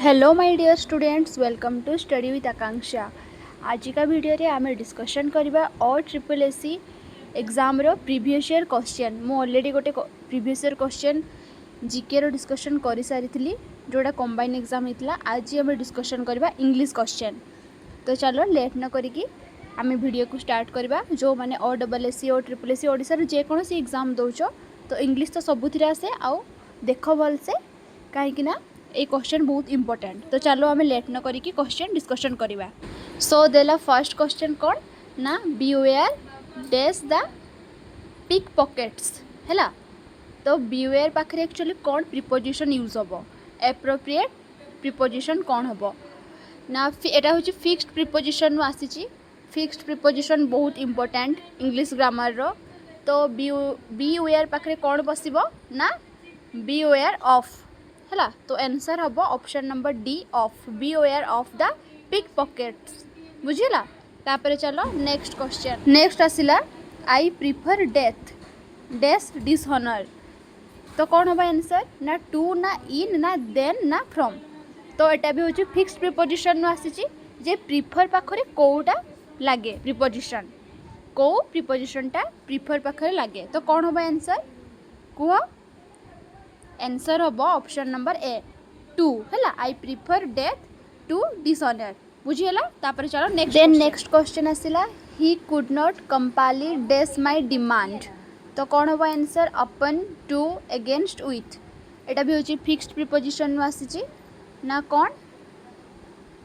Hello my dear students, welcome to study with Akanksha. आज का video रे आम डिस्कशन करवा और ट्रिपल एससी एग्जाम रो प्रीवियस ईयर क्वेश्चन। मु ऑलरेडी गोटे प्रीवियस ईयर क्वेश्चन जीके रो डिस्कशन कर सारी जोड़ा कंबाइन एग्जाम होता। आज आम डिस्कशन करवा इंग्लिश क्वेश्चन। तो चलो लेट न करिकी आम वीडियो को स्टार्ट करवा। जो मैंने ओ डबल एससी और ट्रिपल एससी ओडिशा जेकोसी एग्जाम दौच तो इंग्लिश तो सबुथिरे आसे। आउ देख भलसे कहीं ये क्वेश्चन बहुत इंपोर्टेंट। तो चलो आम लेट न करिकी क्वेश्चन डिस्कशन करवा। सो देला फर्स्ट क्वेश्चन कौन ना beware dash the pickpockets हैला। तो बीवेयर पाखे एक्चुअली कौन प्रिपोजिशन यूज हम, एप्रोप्रिएट प्रिपोजिशन कौन हम ना एटा हूँ फिक्स्ड प्रिपोजिशन आसी। फिक्स्ड प्रिपोजिशन बहुत इंपोर्टेंट इंग्लिश ग्रामर रो। तो बीवेयर पाखे कौन बसब ना बीवेयर ऑफ हैला। तो आंसर हम option number D of, beware of the pickpockets. बुझीला। तापर चलो नेक्स्ट क्वेश्चन। नेक्स्ट आसिला I prefer death dash dishonour. तो कौन हम आंसर ना टू ना इन ना देन ना फ्रॉम। तो एटा भी होची फिक्स्ड प्रिपोजिशन आसी जे प्रिफर पाखरे कोटा लागे प्रिपोजिशन, को प्रिपोजिशनटा प्रिफर पाखरे लागे। तो कौन हम आंसर कुह आंसर हम ऑप्शन नंबर ए टू हैला। I prefer death to dishonour. बुझीला। तापर चलो नेक्स्ट क्वेश्चन आसिला he could not comply dash my demand. तो कौन हम answer upon to against with. एटा भी होची फिक्स्ड प्रिपोजिशन आसी ना कौन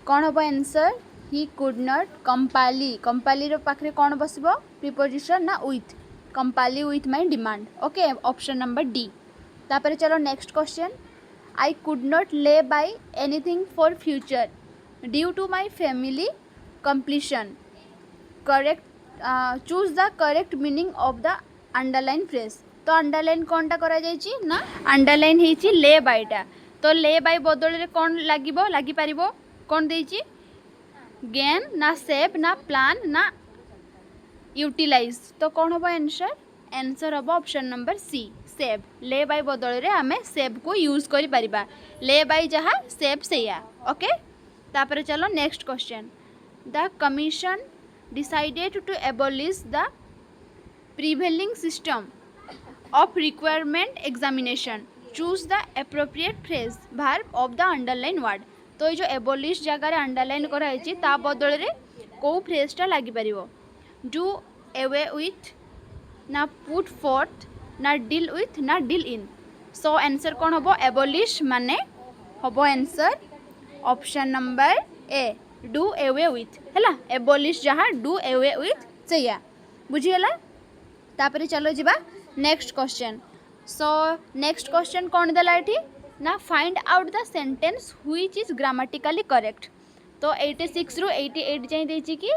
हम answer he could not comply. Comply रो पाखरे कौन बसबो प्रिपोजिशन ना with, comply with my demand. Okay option number D. तापर चलो next question I could not lay by anything for future due to my family completion. Correct choose the correct meaning of the underline phrase. तो underline कौनटा करा जायछि ना underline हेछि ले बायटा। तो ले बाय बदल रे कौन लागिबो लागि पारिबो कौन देछि गेन ना सेव ना प्लान ना यूटिलाइज। तो कौन हम आंसर आंसर हम ऑप्शन नंबर सी सेव। ले बाय बदल रे आमे सेव को यूज करि परिबा। ले बाय जहा सेव सेया। ओके तापर चलो next question. The commission decided to abolish the prevailing system of requirement examination. Choose the appropriate phrase verb of the underline word. तो ये जो एबॉलिश जगह अंडरलाइन कराई ता बदल रे को फ्रेजटा लागि परिबो डू अवे विथ ना पुट फोर्थ ना डील विथ ना डील इन। सो आंसर कौन हम एबॉलिश माने हम answer option number A do away with हैला। एबॉलिश जहाँ डू अवे विथ सेया। बुझीगला। तापर चलो जीवा next question. So next question कौन देला एठी ना find out the sentence which is grammatically correct. तो 86 रु 88 जाई देछि कि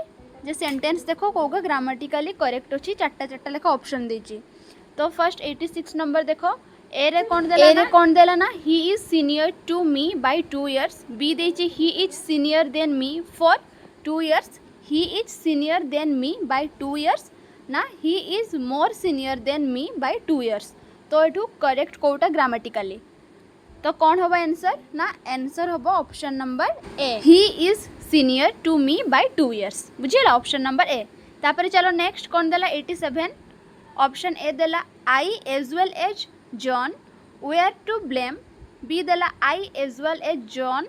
जे सेंटेंस देखो कोगा ग्रामेटिकली करेक्ट अछि। चारटा लेखा ऑप्शन देछि। तो फर्स्ट 86 नंबर देखो ए रे कौन देला ना he is senior to me by 2 years। B देछि he is senior than me for 2 years। He is senior than me by 2 years ना he is more senior than me by 2 years। तो एठू correct Kota grammatically. तो कौन हम answer ना answer हम option number A he is senior to me by 2 years। बुझिला option number A. तापर चलो नेक्स्ट कौन देला 87 ऑप्शन ए देला I as well as John were to blame. B देला I as well as John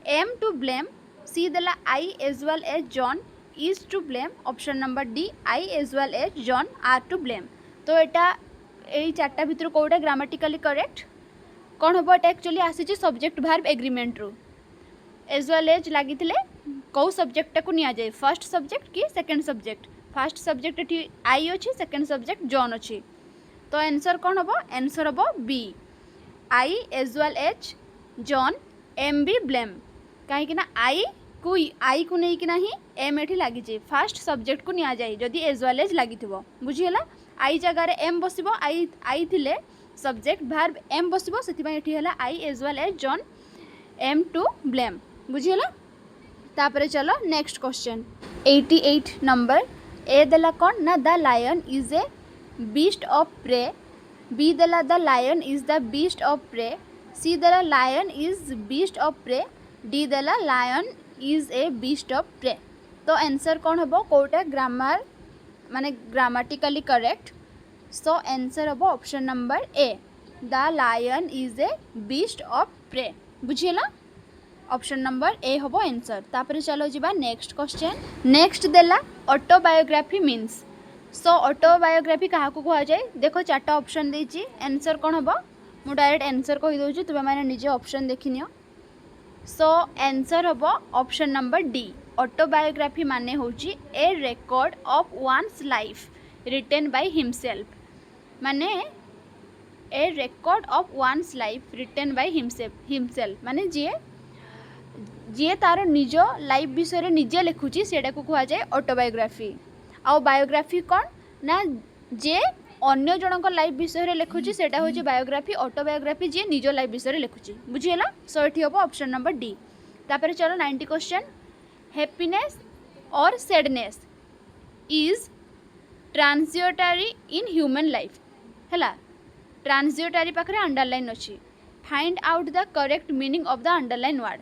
am to blame. C देला I as well as John is to blame. Option number D I as well as John are to blame. तो एटा एई चारटा भितर Kota grammatically correct कौन हम एटा actually आसी subject verb agreement रू as well as लगी कौ सब्जेक्ट को निया जाए फर्स्ट सब्जेक्ट कि सेकंड सब्जेक्ट। फर्स्ट सब्जेक्ट एठी आई अच्छी सेकंड सब्जेक्ट जॉन अच्छी। तो आंसर कौन हम आंसर हम B I as well as John am B blame. कहीं आई को नहीं कि नहीं एम एठी लगी फर्स्ट सब्जेक्ट को निया जाए जदि एज वेल एज लगी बुझीगला। आई जगार एम बसब आई थिले सब्जेक्ट वर्ब एम बसब से I as well as John am to blame. बुझीगला। तापर चलो नेक्स्ट क्वेश्चन 88 नंबर ए देला कौन ना the lion is a beast of prey. B देला the lion is the beast of prey. C देला lion is beast of prey, D देला lion is a beast of prey. तो answer कौन हम कौटा ग्रामर माने ग्रामाटिकली करेक्ट। सो आंसर हम option number A, the lion is a beast of prey. बुझीला option number A हम answer. तापर चलो जीवा नेक्स्ट क्वेश्चन। नेक्स्ट देला ऑटोबायोग्राफी मीन्स। सो ऑटोबायोग्राफी क्या कह जाए देखो चार्टा ऑप्शन देछि आंसर कौन हम मु डायरेक्ट आंसर कहि दउछि तुमे माने निजे ऑप्शन देखि नियो। सो आंसर हम ऑप्शन नंबर डी, ऑटोबायोग्राफी माने होछि a record of one's life written by himself. माने a record of one's life written by himself माने जी तार निज लाइफ विषय निजे लिखुची सेटा को कह जाए ऑटोबायोग्राफी। आउ बायोग्राफी कौन ना जे अन्य जनक लाइफ विषय लिखुची सेटा होची बायोग्राफी। ऑटोबायोग्राफी जे निज लाइफ विषय लिखुची। बुझीला सो एठी हम ऑप्शन नंबर डी। तापर चलो 90 क्वेश्चन। हैप्पीनेस और sadness is transitory in human life हैला। ट्रांजिटरी पाखरे अंडरलाइन अछि। Find out the correct meaning of the underline word.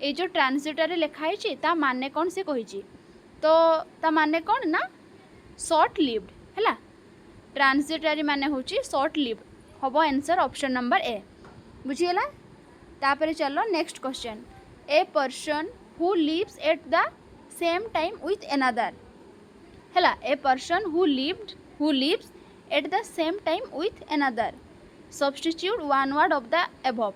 ये जो ट्रांजिटरी लिखाई छी ता माने कौन से कही तो ता माने कौन ना शॉर्ट लिव्ड हैला। ट्रांजिटरी माने होची शॉर्ट लिव्ड हम आंसर ऑप्शन नंबर ए। बुझीगला तापर चलो next question. A person who lives at the same time with another हैला। A person who lives at the same time with another substitute one word of the above.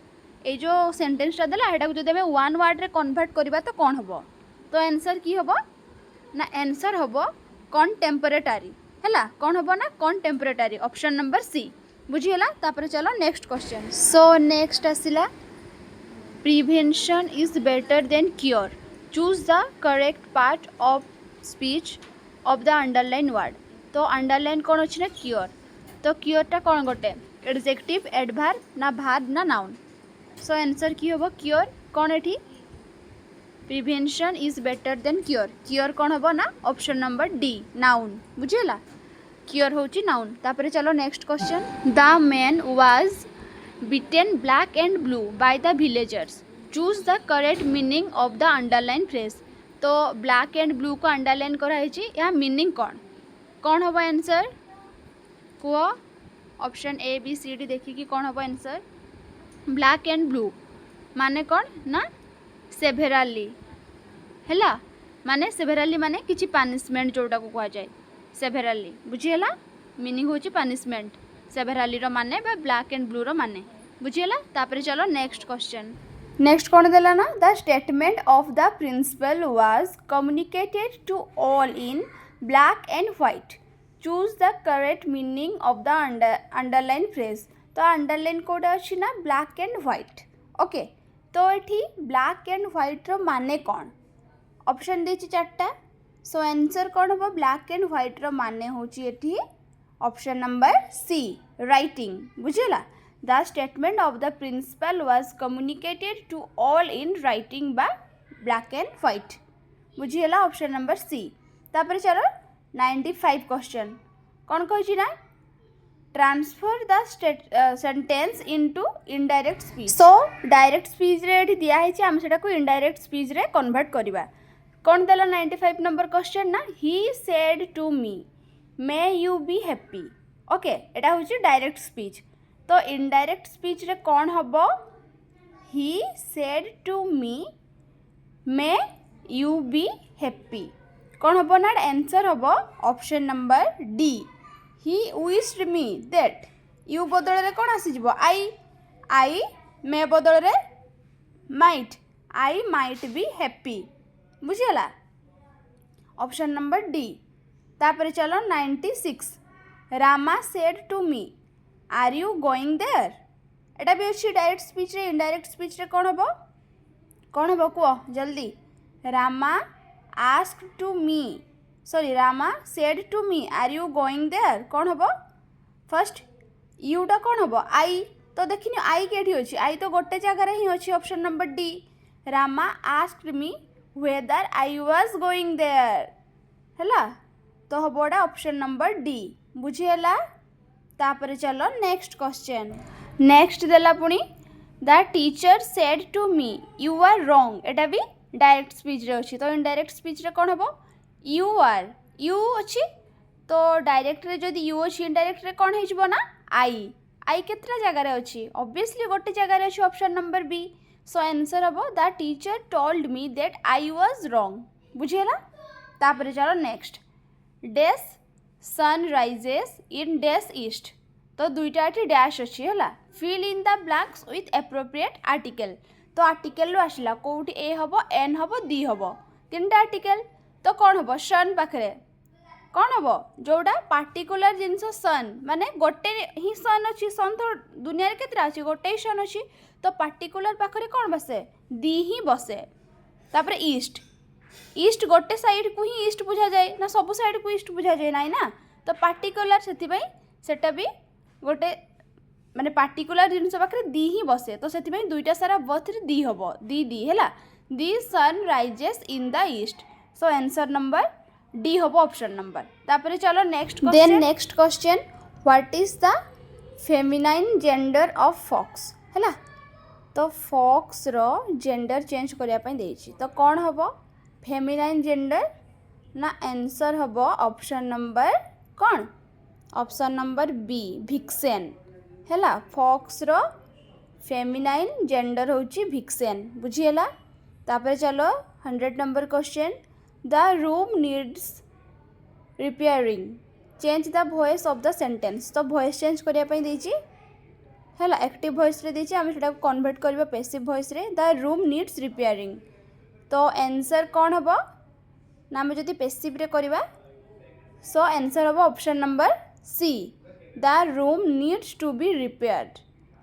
ये जो सेंटेंसटा देला हेटा को जदि हमें वन वर्ड रे कन्वर्ट करबा तो कौन हम तो आंसर की हम ना आंसर हम कंटेम्परेटरी हैला। कौन हम ना कंटेम्परेटरी ऑप्शन नंबर सी। बुझीगला तापर चलो नेक्स्ट क्वेश्चन। सो नेक्स्ट आसिला prevention is better than cure. Choose the correct part of speech of the underline word. तो अंडरलाइन कौन अच्छी ना क्योर। तो क्योरटा कौन गोटे एडजेक्टिव एडभार्ब ना भार्ब ना नाउन। सो आंसर की हम क्योर कौन एठी prevention is better than cure. Cure कौन हम ना ऑप्शन नंबर डी नाउन। बुझीगला क्योर होची नाउन। तापर चलो next question. The man was beaten black and blue by the villagers. Choose the correct meaning of the underline phrase. तो black and blue को underline कराई या मीनिंग कौन कौन हम आंसर कह option A B C D देखिए कौन हम आंसर। ब्लैक एंड ब्लू माने कौन ना सेभेराली हैला। माने सेभेराली माने किछि पनिशमेंट जोटा को कह जाए सेभेराली। बुझीगला मीनिंग होची पनिशमेंट सेभेराली रो माने बा ब्लैक एंड ब्लू रो माने। बुझीगला तापर चलो नेक्स्ट क्वेश्चन। नेक्स्ट कौन देला ना the statement of the principal was communicated to all in black and white. Choose the correct meaning of the underline phrase. तो अंडरलाइन कोड अच्छी ना ब्लैक एंड व्हाइट। ओके तो ये ब्लैक एंड व्हाइट रो माने कौन ऑप्शन देछि चारटा। सो आंसर कौन हम ब्लैक एंड व्हाइट रो माने होची एठी ऑप्शन नंबर सी राइटिंग। बुझीला the statement of the principal was communicated to all in writing बा ब्लैक एंड व्हाइट। बुझीला ऑप्शन नंबर सी। तापर चलो 95 क्वेश्चन कौन कही ना transfer the sentence into indirect speech. So direct speech रे दिया है आम सेटा को इनडायरेक्ट स्पीच रे कन्वर्ट करवा। कौन देला 95 नंबर क्वेश्चन ना he said to me may you be happy. Okay एटा होची डायरेक्ट स्पीच। तो इनडायरेक्ट स्पीच रे कौन हम he said to me may you be happy. कौन हम ना आंसर हम option number D he wished me that. You बदल रे कौन आसीजिवो आई मे बदल रे might I might be happy. बुझीगला ऑप्शन नंबर डी। तापर चलो 96 Rama said to me are you going there. एटा भी अच्छी डायरेक्ट स्पीच रे इनडायरेक्ट स्पीच रे कौन हम कह जल्दी। Rama asked to me sorry Rama said to me are you going there कौन हम फर्स्ट यूटा कौन हम आई। तो देखिए आई के अच्छी आई तो गोटे जगार ही अच्छी option number D Rama asked me whether I was going there हैला। तो हम ऑप्शन नंबर डी। बुझीगला तापर चलो नेक्स्ट क्वेश्चन। नेक्स्ट देला पुणी the teacher said to me you are wrong एटा भी डायरेक्ट स्पीच रे अछि तो इनडायरेक्ट स्पीच रे कोन हबो यू आर यू अछि तो डायरेक्ट रे जदि यू अछि इनडायरेक्ट रे कोन हे जबो ना आई केतरा जगह रे अछि ऑब्वियसली गोटे जगह रे अछि option number B so answer हबो the teacher told me that I was wrong बुझियला तापर चलो next dash sun rises in dash east तो दुईटा डैश अच्छी है fill in the blanks with appropriate article तो आर्टिकल रू आसला कौटी ए हम एन हम दी हम तीन आर्टिकल तो कौन हम सन पाखे कौन हम जोड़ा पार्टिकुलर जिनस सन माने गोटे ही सन अच्छी सन तो दुनिया के अच्छी गोटे ही सन अच्छी तो पार्टिकुलर पाखे कौन बसे दी ही बसे तापर ईस्ट ईस्ट गोटे साइड को ही ईस्ट बुझा जाए ना सब साइड को ईस्ट बुझा जाए ना तो पार्टिकुलर से भी गोटे माने पार्टिकुलर जिनस पाखे दी ही बसे तो से दुईटा सारा बथ दी हम दी है the sun rises in the east so answer number D हम ऑप्शन नंबर तापर चलो next question what is the feminine gender of fox है तो फॉक्स रो जेंडर चेंज करने तो कौन हम फेमिनाइन जेंडर ना आंसर हम ऑप्शन नंबर कौन ऑप्शन नंबर बी भिक्सेन है फॉक्स रो फेमिनाइन जेंडर होची भिक्सेन बुझीला तापर चलो 100 number question the room needs repairing change the voice of the sentence तो वॉइस चेंज करने है एक्टिव वॉइस रे देछि आम सेटा कन्वर्ट करबा पैसिव वॉइस रे द रूम नीड्स रिपेयरिंग तो आंसर कौन हम ना आम जदि पैसिव रे करबा सो आंसर हम option number C the room needs to be repaired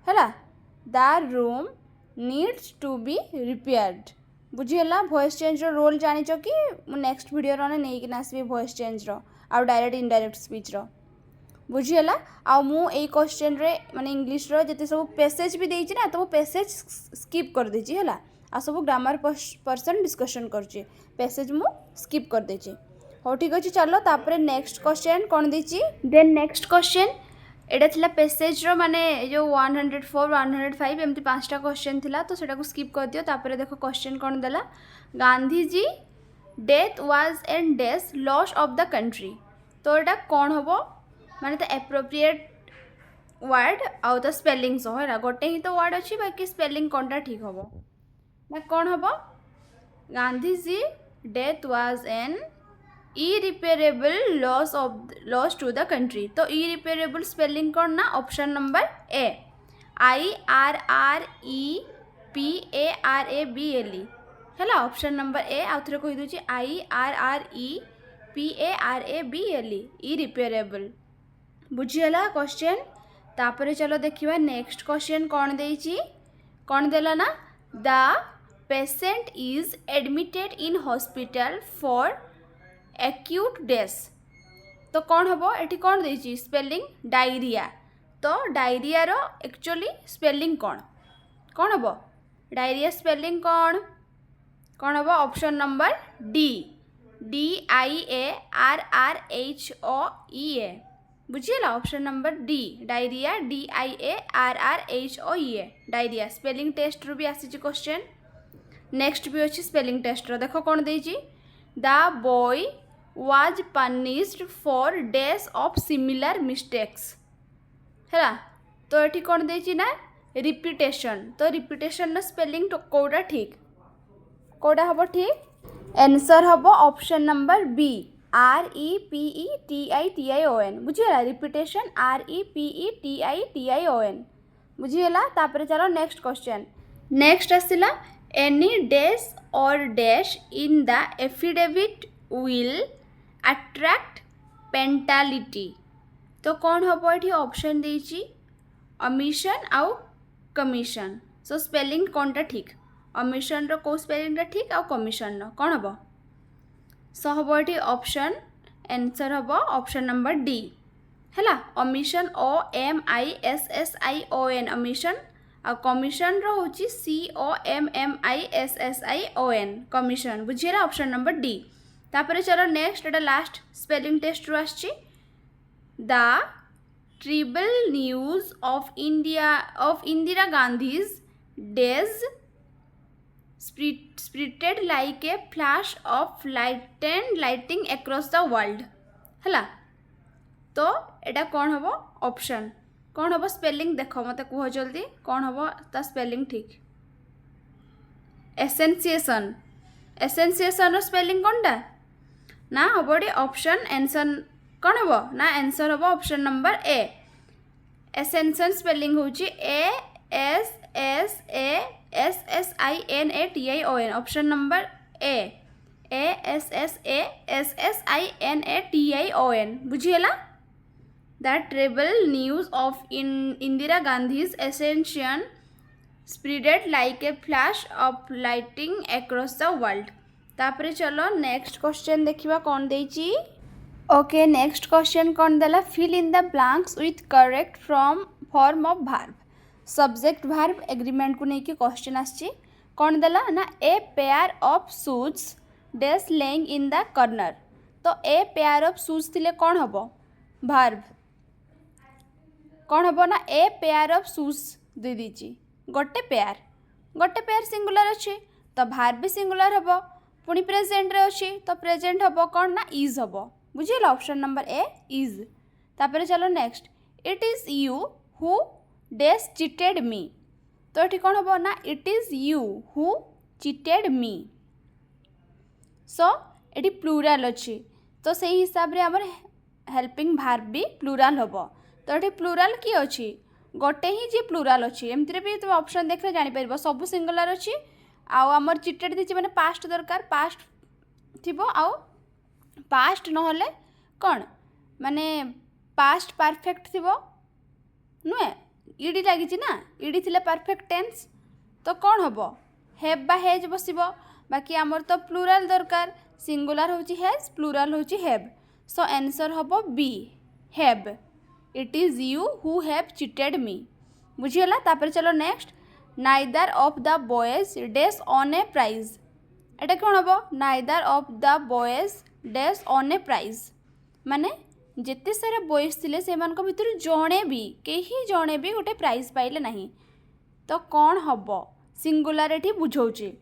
है the room needs to be repaired बुझीगला वॉइस चेंज रो रोल जानिच कि नेक्स्ट वीडियो रे नहीं आसबी वॉइस चेंज रो आ डायरेक्ट इनडायरेक्ट स्पीच रो बुझीगला आ मु ए क्वेश्चन रे माने इंग्लिश रो जते सब पैसेज भी देछि ना तो वो पैसेज स्किप कर देछि है आ सब ग्रामर पर्सन डिस्कशन करछि पैसेज मु स्किप कर देछि हो ठीक अच्छे चलो तापर नेक्स्ट क्वेश्चन कौन देछि देन नेक्स्ट क्वेश्चन एटा थिला पैसेज रो माने जो 104 105 एमती पांचटा क्वेश्चन थिला तो सेटा को स्किप कर दियो तापर देखो क्वेश्चन कौन देला गांधी जी डेथ वाज एंड डेस लॉस ऑफ द कंट्री तो एटा कौन हबो माने तो एप्रोप्रिएट वर्ड आउ तो स्पेलिंग सो है गोटे ही तो वर्ड अच्छी बाकी स्पेलिंग कौनटा ठीक हबो ना कौन हबो Gandhi ji death was an irreparable loss to the country तो irreparable spelling कौन ना ऑप्शन नंबर ए IRREPARABLE है ऑप्शन नंबर ए आउ थे कही दूची IRREPARABLE irreparable बुझीगला क्वेश्चन तापर चलो देखिबा नेक्स्ट क्वेश्चन कौन देछि कौन देला ना the patient is admitted in hospital for acute dash तो कौन हम ये कौन देछि स्पेलिंग डायरिया तो डायरिया रो एक्चुअली स्पेलिंग कौन कौन हम डायरिया स्पेलिंग कौन कौन हम ऑप्शन नंबर डी DIARRHOEA बुझीगला option number D diarrhoea DIARRHOEA diarrhoea spelling test रू भी आसी क्वेश्चन नेक्स्ट भी अच्छी स्पेलिंग टेस्ट रो देखो कौन देछि the boy was punished for days of similar mistakes है तो ये कौन देछि ना रिपीटेशन तो रिपीटेशन स्पेलिंग तो कोडा ठीक कोडा हबो ठीक आंसर हबो ऑप्शन नंबर बी REPETITION बुझीगला रिपीटेशन REPETITION बुझीगला तापर चलो नेक्स्ट क्वेश्चन नेक्स्ट आसिला any dash or dash in the affidavit will attract penalty तो कौन हम ये ऑप्शन देछि अमिशन आउ कमिशन सो स्पेलिंग कौनटा ठीक अमिशन रो को स्पेलिंग ठीक आउ कमिशन रो कौन हम सो हम ये ऑप्शन आंसर हम ऑप्शन नंबर डी है अमिशन OMISSION अमिशन आ कमिशन रो होची COMMISSION कमिशन बुझीगला ऑप्शन नंबर डी तापर चलो नेक्स्ट एटा लास्ट स्पेलिंग टेस्ट रू आछि the terrible news of Indira Gandhi's days spread like a flash of light and lighting across the world हला तो एटा कौन हम ऑप्शन कौन हम स्पेलिंग देख मत कह जल्दी कौन हम ता स्पेलिंग ठीक एसेंसिएशन एसेंसिएशन स्पेलिंग कौनटा ना हम ऑप्शन आंसर कौन हम ना आंसर हम option number A ascension spelling हूँ ASSASSINATION option number A ASSASSINATION बुझीगला that terrible news of Indira Gandhi's ascension spread like a flash of lighting across the world तापरे चलो नेक्स्ट क्वेश्चन देखिबा कौन देची ओके नेक्स्ट क्वेश्चन कौन देला fill in the blanks with correct form of verb subject verb agreement को लेकिन question आछि कौन देला ना a pair of shoes dash lying in the corner तो ए पेयर ऑफ शूज थिले कौन हबो वर्ब कौन हबो ना ए पेयर ऑफ शूज दे दीची गोटे पेयर सिंगुलर अच्छे तो वर्ब भी सिंगुलर हबो पुणी प्रेजेंट रे अच्छी तो प्रेजेंट हबो कौन ना इज हबो बुझिल ऑप्शन नंबर ए इज तापर चलो next it is you who dash cheated me तो ये कौन हम ना it is you who cheated me सो ये प्लूराल अच्छी तो से हिसाब रे हमर हेल्पिंग वर्ब भी प्लूराल हम तो ये प्लूराल किए अच्छी गोटे ही जी प्लूराल अच्छी एमती भी तुम ऑप्शन देखले जापर सब सिंगुलर अच्छी आमर चिटेड दीची मैंने पास्ट दरकार पास्ट थी आउ पास्ट नहले कौन माने पास्ट परफेक्ट थी नुहे इडी लगी ना इडी थिले परफेक्ट टेंस तो कौन हम हेब बा हेज बसिबो बाकी आमर तो प्लूराल दरकार सिंगुलर होची हेज प्लूराल होची हेब सो आंसर हम B have it is you who have cheated me बुझीगला तापर चलो next neither of the boys dash won a prize एटा कौन हम neither of the boys dash won a prize माने जिते सारा बॉयज थिले से मान को भितर जणे भी कहीं जणे भी गोटे प्राइज पाइले नहीं तो कौन हम सिंगुलारिटी बुझौचे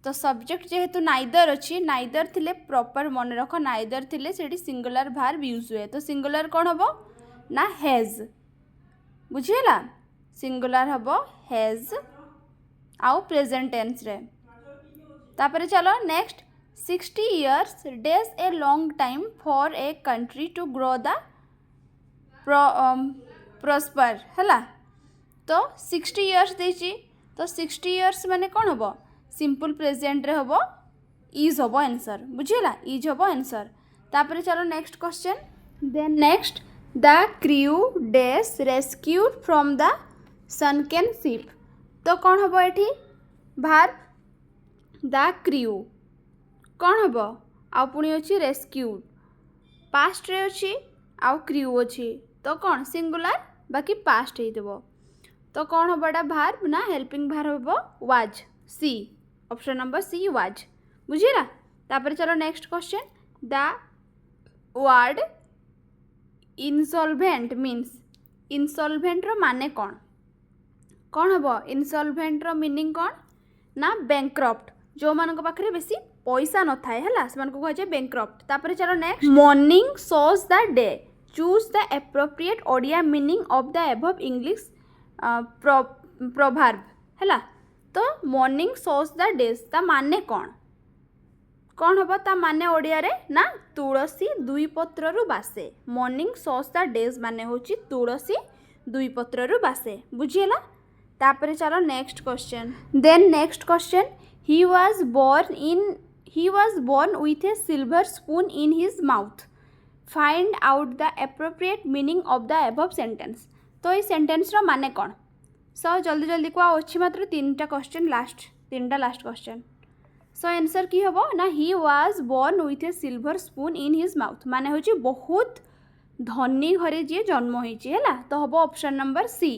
तो सब्जेक्ट जेहेतु नाइदर अच्छी नाइदर थिले प्रॉपर मन रख नाइदर थिले सेठी सिंगुलर वर्ब यूज हुए तो सिंगुलर कौन हम ना हैज बुझीगला सिंगुलर हम हैज आउ प्रेजेंट टेंस रे तापर चलो next 60 years days a long time for a country to grow the prosper है तो 60 years देची तो 60 years माने कौन हम सिंपल प्रेजेंट रे हम इज हम आंसर बुझीगला इज हम आंसर तापर चलो next question then next the crew dash rescued from the sunken ship तो कौन हम ये वर्ब द क्रू कौन हम आउ पुणी अच्छी रेस्क्यूड पास्ट रे अच्छी आउ क्रू अच्छी तो कौन सिंगुलर बाकी पास्ट हो तो कौन हम एटा वर्ब ना हेल्पिंग वर्ब हम was C option number C was बुझीला तापर चलो next question the word insolvent means insolvent रो माने कौन कौन हम इनसॉल्वेंट रो मीनिंग कौन ना बैंक्रप्ट जो मान पाखे बेसी पैसा न थाए है कहुए बैंक्रप्ट तापर चलो next morning shows the day choose the appropriate Odia meaning of the above English proverb है तो मॉर्निंग शोज द डेज ता माने कौन कौन हम ता माने ओडिया रे ना तुलसी दुई पत्र रु बासे मॉर्निंग शोज द डेज माने होची तुलसी दुई पत्र रु बासे बुझीगला तापर चलो next question then next question he was born with a silver spoon in his mouth find out the appropriate meaning of the above sentence तो ये सेंटेंस रो माने कौन सो जल्दी जल्दी को अच्छी मात्र तीनटा question last question so answer की हम ना he was born with a silver spoon in his mouth माने होची बहुत धनी घरे जी जन्म होईची है तो हम option number C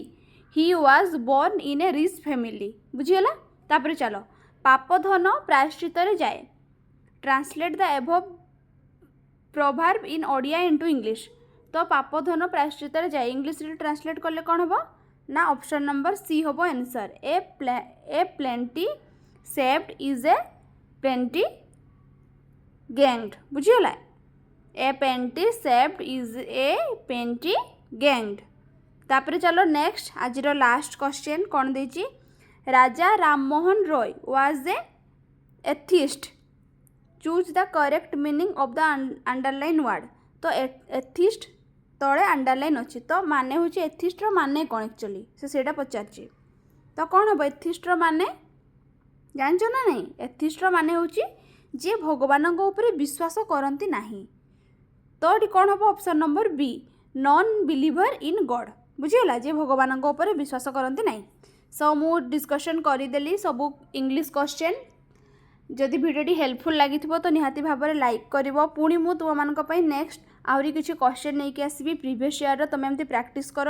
he was born in a rich family बुझीगला तापर चलो पाप धन प्रायश्चित जाए translate the above proverb in Odia into English तो पाप धन प्रायश्चित जाए इंग्लिश रे ट्रांसलेट कले कौन हम ना ऑप्शन नंबर सी हम answer a penny saved is a penny gained बुझीगला a penny saved is a penny gained. तापर चलो नेक्स्ट आज लास्ट क्वेश्चन कौन देची Raja Rammohan Roy was a atheist choose the correct meaning of the underline word. तो atheist तले underline अच्छी तो माने हूँ एथिस्ट माने कौन एक्चुअली से पचार तो कौन हम एथिस्ट माने जानच ना नहीं एथिस्ट माने हूँ जे भगवान ऊपर विश्वास करती नहीं तो ये कौन हम option number B non believer in God बुझीगला जे भगवान ऊपर विश्वास करती नहीं। सो मु डिस्कशन करदेली सबू इंग्लिश क्वेश्चन जदि भिडियोटी हेल्पफुल लगी तो निहाती भाव में लाइक कर पुणी मु तुम मानी नेक्स्ट आहरी किसी क्वेश्चन नहीं कि आसबि प्रीवियस ईयर तुम एमती प्रैक्टिस कर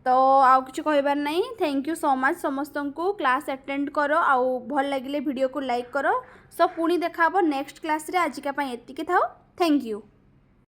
तो आउ किसी कहबार नहीं। थैंक यू सो मच समस्त को क्लास अटेंड कर आउ भल लगे वीडियो को लाइक कर सो पुणी देखा नेक्स्ट क्लास रे आजिका एतिकी थाओ थैंक यू।